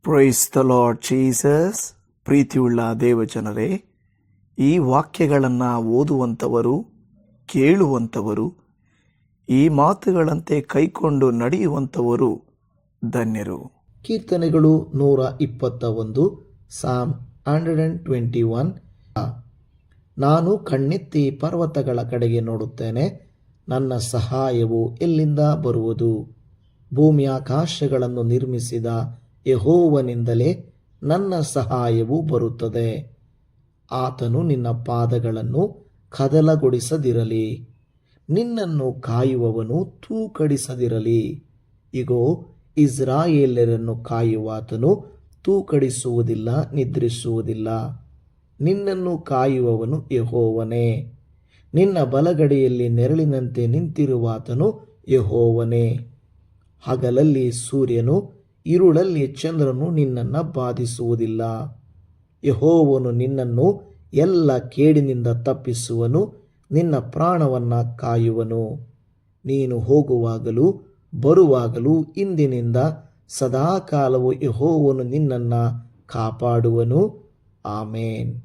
Price the Lord Jesus. ಪ್ರೀತಿಯುಳ್ಳ ದೇವಜನರೇ, ಈ ವಾಕ್ಯಗಳನ್ನು ಓದುವಂಥವರು, ಕೇಳುವಂಥವರು, ಈ ಮಾತುಗಳಂತೆ ಕೈಕೊಂಡು ನಡೆಯುವಂಥವರು ಧನ್ಯರು. ಕೀರ್ತನೆಗಳು 121, ಸಾಮ್ 121. ನಾನು ಕಣ್ಣೆತ್ತಿ ಪರ್ವತಗಳ ಕಡೆಗೆ ನೋಡುತ್ತೇನೆ, ನನ್ನ ಸಹಾಯವು ಎಲ್ಲಿಂದ ಬರುವುದು? ಭೂಮಿಯಾಕಾಶಗಳನ್ನು ನಿರ್ಮಿಸಿದ ಯೆಹೋವನಿಂದಲೇ ನನ್ನ ಸಹಾಯವು ಬರುತ್ತದೆ. ಆತನು ನಿನ್ನ ಪಾದಗಳನ್ನು ಕದಲಗೊಳಿಸದಿರಲಿ, ನಿನ್ನನ್ನು ಕಾಯುವವನು ತೂಕಡಿಸದಿರಲಿ. ಇಗೋ, ಇಸ್ರಾಯೇಲ್ಯರನ್ನು ಕಾಯುವಾತನು ತೂಕಡಿಸುವುದಿಲ್ಲ, ನಿದ್ರಿಸುವುದಿಲ್ಲ. ನಿನ್ನನ್ನು ಕಾಯುವವನು ಯೆಹೋವನೇ. ನಿನ್ನ ಬಲಗಡೆಯಲ್ಲಿ ನೆರಳಿನಂತೆ ನಿಂತಿರುವಾತನು ಯೆಹೋವನೇ. ಹಗಲಲ್ಲಿ ಸೂರ್ಯನು, ಇರುಳಲ್ಲಿ ಚಂದ್ರನು ನಿನ್ನನ್ನು ಬಾಧಿಸುವುದಿಲ್ಲ. ಯೆಹೋವನು ನಿನ್ನನ್ನು ಎಲ್ಲ ಕೇಡಿನಿಂದ ತಪ್ಪಿಸುವನು, ನಿನ್ನ ಪ್ರಾಣವನ್ನು ಕಾಯುವನು. ನೀನು ಹೋಗುವಾಗಲೂ ಬರುವಾಗಲೂ ಇಂದಿನಿಂದ ಸದಾಕಾಲವು ಯೆಹೋವನು ನಿನ್ನನ್ನು ಕಾಪಾಡುವನು. ಆಮೇನ್.